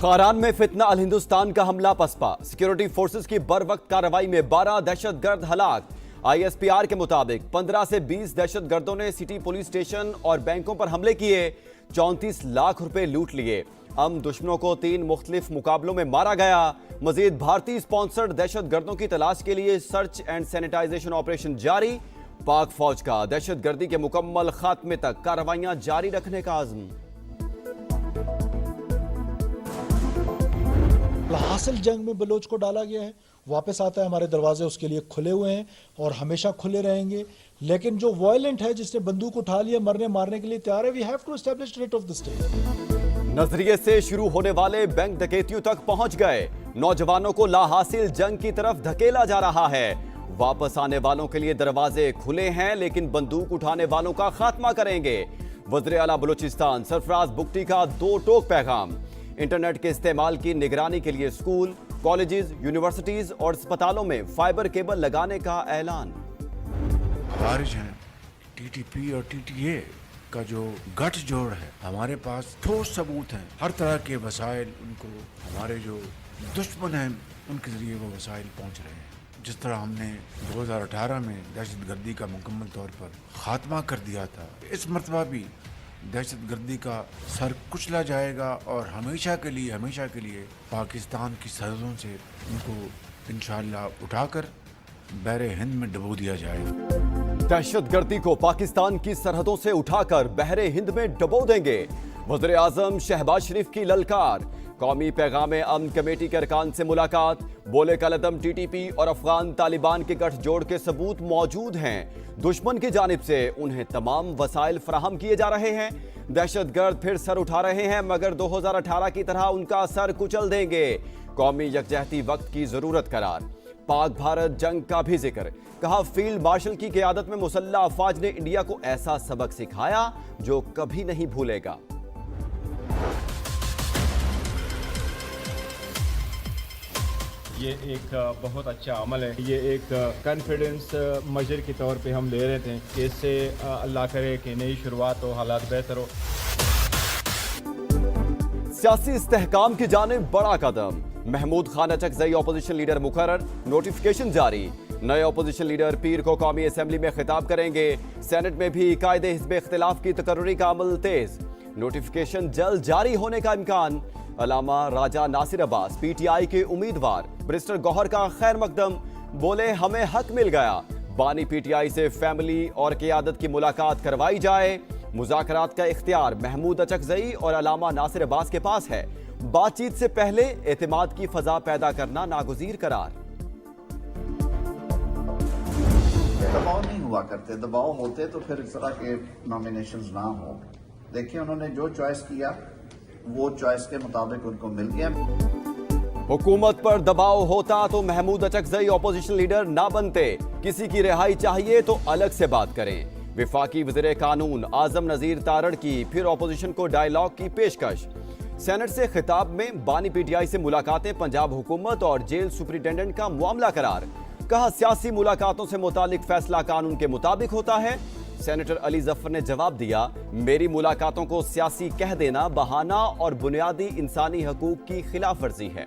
खारान में फितना अल हिंदुस्तान का हमला पसपा। सिक्योरिटी फोर्सेस की बर वक्त कार्रवाई में 12 दहशतगर्द हलाक। आईएसपीआर के मुताबिक 15 से 20 दहशतगर्दों ने सिटी पुलिस स्टेशन और बैंकों पर हमले किए, 34 लाख रुपए लूट लिए। दुश्मनों को 3 मुख्तलिफ मुकाबलों में मारा गया। मजीद भारतीय स्पॉन्सर्ड दहशतगर्दों की तलाश के लिए सर्च एंड सैनिटाइजेशन ऑपरेशन जारी। पाक फौज का दहशतगर्दी के मुकम्मल खात्मे तक कार्रवाइयां जारी रखने का आज़म। हासिल जंग में बलोच को डाला गया है, वापस आता है, हमारे दरवाजे उसके लिए खुले हुए हैं और हमेशा खुले रहेंगे। लेकिन जो वायलेंट है, जिसने बंदूक उठा लिया, मरने मारने के लिए तैयार है, we have to establish rate of the state. नजरिए से शुरू होने वाले बैंक डकैतियों तक पहुंच गए। नौजवानों को लाहासिल जंग की तरफ धकेला जा रहा है। वापस आने वालों के लिए दरवाजे खुले हैं, लेकिन बंदूक उठाने वालों का खात्मा करेंगे। वज़ीर आला बलूचिस्तान सरफराज बुगटी का 2 टोक पैगाम। इंटरनेट के इस्तेमाल की निगरानी के लिए स्कूल, कॉलेजेस, यूनिवर्सिटीज और अस्पतालों में फाइबर केबल लगाने का ऐलान। खारिज हैं टीटीपी और टीटीए का जो गठजोड़ है, हमारे पास ठोस सबूत हैं। हर तरह के वसाइल उनको, हमारे जो दुश्मन हैं उनके जरिए वो वसाइल पहुंच रहे हैं। जिस तरह हमने 2018 में दहशतगर्दी का मुकम्मल तौर पर खात्मा कर दिया था, इस मरतबा भी दहशतगर्दी का सर कुचला जाएगा और हमेशा के लिए पाकिस्तान की सरहदों से उनको इंशाअल्लाह उठाकर बहरे हिंद में डुबो दिया जाएगा। दहशतगर्दी को पाकिस्तान की सरहदों से उठाकर बहरे हिंद में डुबो देंगे। वज़ीर आज़म शहबाज शरीफ की ललकार। कौमी पैगाम अमन कमेटी के अरकान से मुलाकात। बोले कलदम टीटीपी और अफगान तालिबान के गठजोड़ के सबूत मौजूद हैं। दुश्मन की जानिब से उन्हें तमाम वसाइल फराहम किए जा रहे हैं। दहशतगर्द फिर सर उठा रहे हैं, मगर 2018 की तरह उनका सर कुचल देंगे। कौमी यकजहती वक्त की जरूरत करार। पाक भारत जंग का भी जिक्र। कहा फील्ड मार्शल की क़यादत में मुसल्लह अफवाज ने इंडिया को ऐसा सबक सिखाया जो कभी नहीं भूलेगा। ये एक बहुत अच्छा अमल है। ये एक कॉन्फिडेंस मेजर के तौर पे हम ले रहे थे कि इससे अल्लाह करे कि नई शुरुआत हो, हालात बेहतर हो। सियासी इस्तेहकाम की जानिब बड़ा कदम। महमूद खान अचकजई अपोजिशन लीडर मुकर्रर, नोटिफिकेशन जारी। नए अपोजिशन लीडर पीर को कौमी असेंबली में खिताब करेंगे। सेनेट में भी कायदे हिज़्ब इख्तिलाफ की तकर्री का अमल तेज। नोटिफिकेशन जल्द जारी होने का इम्कान। अलामा राजा नासिर अब्बास पीटीआई के उम्मीदवार। बैरिस्टर गौहर का खैर मकदम। बोले हमें हक मिल गया, बानी पीटीआई से फैमिली और क़यादत की मुलाकात करवाई जाए। मुज़ाकरात का इख्तियार महमूद अचकजई और अलामा नासिर अब्बास के पास है। बातचीत से पहले एतमाद की फजा पैदा करना नागुज़ीर करार। दबाव नहीं हुआ करते, दबाव होते तो फिर इस तरह के नॉमिनेशंस ना हो। देखिए उन्होंने जो चॉइस किया वो चॉइस के मुताबिक उनको मिल गया। हुकूमत पर दबाव होता तो महमूद अचकजई अपोजिशन लीडर ना बनते। किसी की रिहाई चाहिए तो अलग से बात करें। विफाकी वज़ीर कानून आजम नज़ीर तारड़ की फिर अपोजिशन को डायलॉग की पेशकश। सेनेट से खिताब में बानी पीटीआई से मुलाकातें पंजाब हुकूमत और जेल सुपरिटेंडेंट का मामला करार। कहा सियासी मुलाकातों से मुतालिक फैसला कानून के मुताबिक होता है। सेनेटर अली जफर ने जवाब दिया, मेरी मुलाकातों को सियासी कह देना बहाना और बुनियादी इंसानी हकूक की खिलाफ वर्जी है।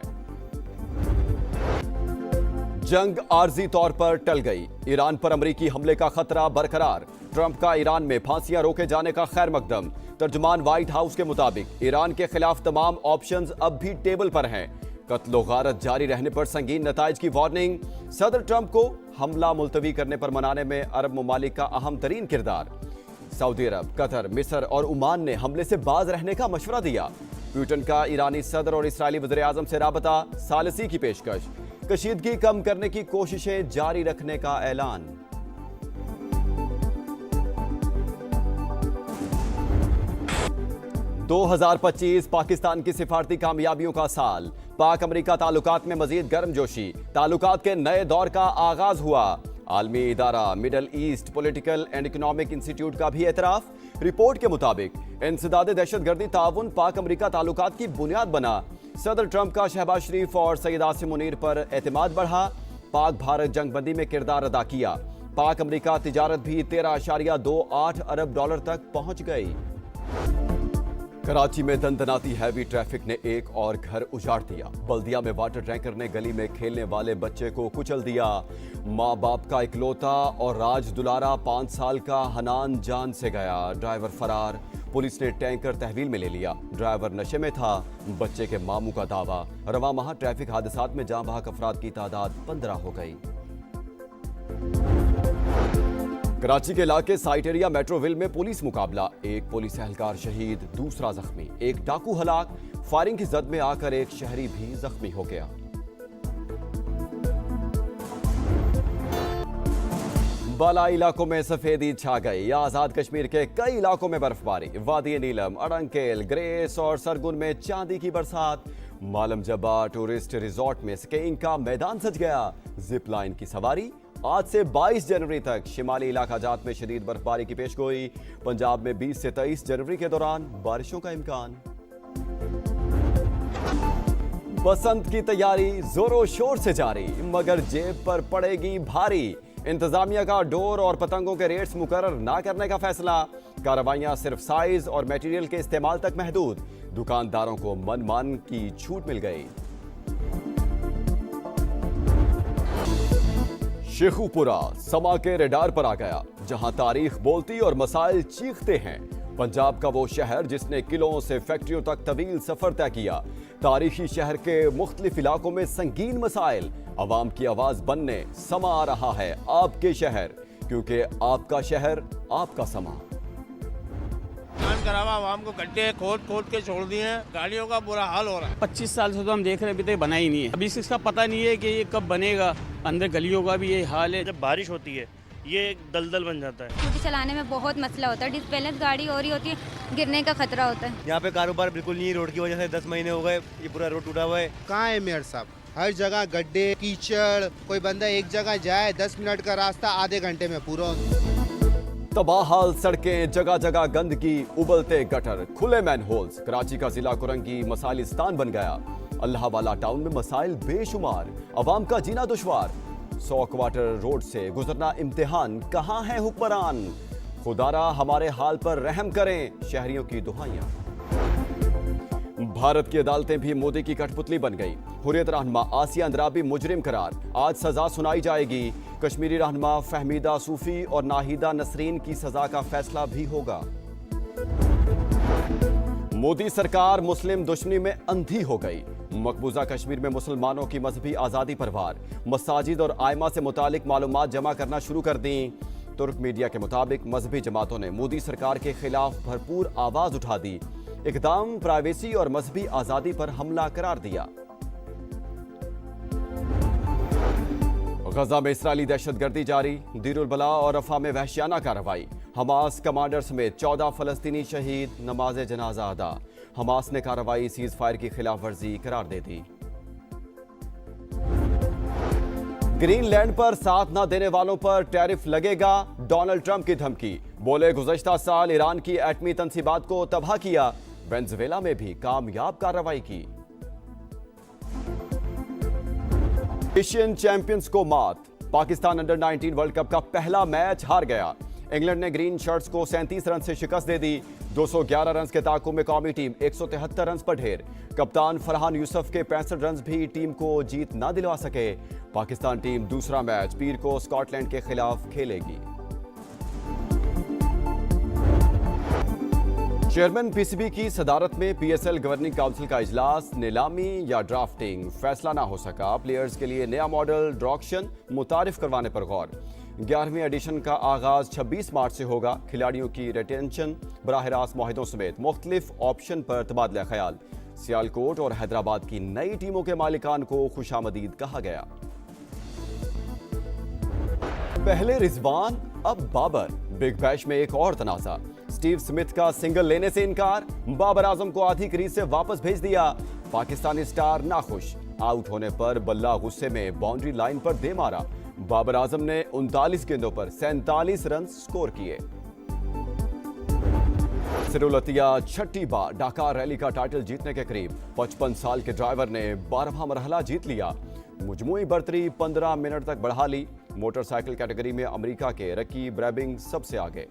जंग आर्जी तौर पर टल गई। ईरान पर अमरीकी हमले का खतरा बरकरार। ट्रंप का ईरान में फांसियां रोके जाने का खैर मकदम। तर्जुमान व्हाइट हाउस के मुताबिक ईरान के खिलाफ तमाम ऑप्शंस अब भी टेबल पर हैं। कत्लो गारत जारी रहने पर संगीन नताइज की वार्निंग। सदर ट्रंप को हमला मुलतवी करने पर मनाने में अरब ममालिक का अहम तरीन किरदार। सऊदी अरब, कतर, मिस्र और ओमान ने हमले से बाज रहने का मशवरा दिया। पुतिन का ईरानी सदर और इसराइली वज़ीर आज़म से राबता, सालिसी की पेशकश। कशीदगी कम करने की कोशिशें जारी रखने का ऐलान। – 2025 पाकिस्तान की सिफारती कामयाबियों का साल। पाक अमरीका ताल्लुकात में मजीद गर्मजोशी। ताल्लुकात के नए दौर का आगाज हुआ। आलमी इदारा middle east political and economic institute का भी एतराफ। रिपोर्ट के मुताबिक इंसदाद दहशतगर्दी ताउन पाक अमरीका ताल्लुकात की बुनियाद बना। सदर ट्रंप का शहबाज शरीफ और सैयद आसिम मुनीर पर एतमाद बढ़ा। पाक भारत जंगबंदी में किरदार अदा किया। पाक अमरीका तिजारत भी 13.28 अरब डॉलर तक पहुंच गई। कराची में दंदनाती हैवी ट्रैफिक ने एक और घर उजाड़ दिया। बल्दिया में वाटर टैंकर ने गली में खेलने वाले बच्चे को कुचल दिया। मां बाप का इकलौता और राज दुलारा 5 साल का हनान जान से गया। ड्राइवर फरार। पुलिस ने टैंकर तहवील में ले लिया। ड्राइवर नशे में था, बच्चे के मामू का दावा। रवा माह ट्रैफिक हादसात में जाँ बहक अफराद की तादाद 15 हो गई। कराची के इलाके साइट एरिया मेट्रोविल में पुलिस मुकाबला। एक पुलिस एहलकार शहीद, दूसरा जख्मी। एक डाकू हलाक। फायरिंग की जद में आकर एक शहरी भी जख्मी हो गया। बालाई इलाकों में सफेदी छा गई। आजाद कश्मीर के कई इलाकों में बर्फबारी। वादी नीलम, अड़ंकेल, ग्रेस और सरगुन में चांदी की बरसात। मालम जब्बा टूरिस्ट रिजॉर्ट में स्कीइंग का मैदान सज गया। जिप लाइन की सवारी। आज से 22 जनवरी तक शिमाली इलाका जात में शदीद बर्फबारी की पेशगोई। पंजाब में 20 से 23 जनवरी के दौरान बारिशों का इम्कान। बसंत की तैयारी जोरों शोर से जारी, मगर जेब पर पड़ेगी भारी। इंतजामिया का डोर और पतंगों के रेट्स मुकर्रर ना करने का फैसला। कार्रवाइयां सिर्फ साइज और मटेरियल के इस्तेमाल तक महदूद। दुकानदारों को मनमान की छूट मिल गई। शेखुपुरा समा के रेडार पर आ गया, जहां तारीख बोलती और मसाइल चीखते हैं। पंजाब का वो शहर जिसने किलों से फैक्ट्रियों तक तवील सफर तय किया। तारीखी शहर के मुख्तलिफ इलाकों में संगीन मसाइल। अवाम की आवाज बनने समा आ रहा है आपके शहर, क्योंकि आपका शहर आपका समा। करावा आवाम को गड्ढे खोद के छोड़ दिए हैं। गाड़ियों का बुरा हाल हो रहा है। 25 साल से तो हम देख रहे हैं, अभी तक बना ही नहीं है। अभी इसका पता नहीं है कि ये कब बनेगा। अंदर गलियों का भी यही हाल है। जब बारिश होती है ये दलदल बन जाता है। स्कूटी चलाने में बहुत मसला होता है। डिसबैलेंस गाड़ी हो रही होती है, गिरने का खतरा होता है। यहाँ पे कारोबार बिल्कुल नहीं है। रोड की वजह से 10 महीने हो गए, ये पूरा रोड टूटा हुआ है। कहाँ है मेयर साहब? हर जगह गड्ढे, कीचड़। कोई बंदा एक जगह जाए 10 मिनट का रास्ता आधे घंटे में पूरा। तबाहाल सड़कें, जगह जगह गंदगी, उबलते गटर, खुले मैनहोल्स। कराची का जिला कुरंगी मसाइलिस्तान बन गया। अल्लाह वाला टाउन में मसाइल बेशुमार, अवाम का जीना दुश्वार। 100 क्वार्टर रोड से गुजरना इम्तिहान, कहाँ है हुक्मरान? खुदारा हमारे हाल पर रहम करें, शहरियों की दुहाइयां। भारत की अदालतें भी मोदी की कठपुतली बन गई। हुर्रियत रहनुमा आसिया अंद्राबी मुजरिम करार, आज सजा सुनाई जाएगी। कश्मीरी रहनुमा फहमीदा सूफी और नाहिदा नसरीन की सजा का फैसला भी होगा। मोदी सरकार मुस्लिम दुश्मनी में अंधी हो गई। मकबूजा कश्मीर में मुसलमानों की मजहबी आज़ादी पर वार। मसाजिद और आयमा से मुतालिक मालूमात जमा करना शुरू कर दी। तुर्क मीडिया के मुताबिक मजहबी जमातों ने मोदी सरकार के खिलाफ भरपूर आवाज उठा दी। इकदाम प्राइवेसी और मजहबी आज़ादी पर हमला करार दिया। गजा में इस्राएली दहशतगर्दी जारी। दीरुल बला और रफा में वहशियाना कार्रवाई। हमास कमांडर समेत 14 फलस्तीनी शहीद, नमाज जनाजा अदा। हमास ने कार्रवाई सीज फायर की खिलाफ वर्जी करार दे दी। ग्रीनलैंड पर साथ न देने वालों पर टैरिफ लगेगा, डोनाल्ड ट्रंप की धमकी। बोले गुज़श्ता साल ईरान की एटमी तंसीबात को तबाह किया। वेनेजुएला में भी कामयाब कार्रवाई की। एशियन चैंपियंस को मात। पाकिस्तान अंडर 19 वर्ल्ड कप का पहला मैच हार गया। इंग्लैंड ने ग्रीन शर्ट्स को 37 रन से शिकस्त दे दी। 211 रन के ताकुब में कौमी टीम 173 रन पर ढेर। कप्तान फरहान यूसुफ के 65 रन भी टीम को जीत ना दिलवा सके। पाकिस्तान टीम दूसरा मैच पीर को स्कॉटलैंड के खिलाफ खेलेगी। चेयरमैन पीसीबी की सदारत में पीएसएल गवर्निंग काउंसिल का इजलास। नीलामी या ड्राफ्टिंग फैसला ना हो सका। प्लेयर्स के लिए नया मॉडल ड्रॉक्शन मुतारिफ करवाने पर गौर। 11वीं एडिशन का आगाज 26 मार्च से होगा। खिलाड़ियों की रिटेंशन, बराह रास्त मुआहिदों समेत मुख्तलिफ ऑप्शन पर तबादला ख्याल। सियालकोट और हैदराबाद की नई टीमों के मालिकान को खुशामदीद कहा गया। पहले रिजवान अब बाबर। बिग बैश में एक और तनाज़ा। स्टीव स्मिथ का सिंगल लेने से इनकार। बाबर आजम को आधी क्रीज से वापस भेज दिया। पाकिस्तानी स्टार नाखुश। आउट होने पर बल्ला गुस्से में बाउंड्री लाइन पर दे मारा। बाबर आजम ने 39 गेंदों पर 47 रन स्कोर किए। सिरुलतिया छठी बार डाकार रैली का टाइटल जीतने के करीब। 55 साल के ड्राइवर ने 12वां मरहला जीत लिया। मुजमुई बर्तरी 15 मिनट तक बढ़ा ली। मोटरसाइकिल कैटेगरी में अमेरिका के रकी ब्रैबिंग सबसे आगे।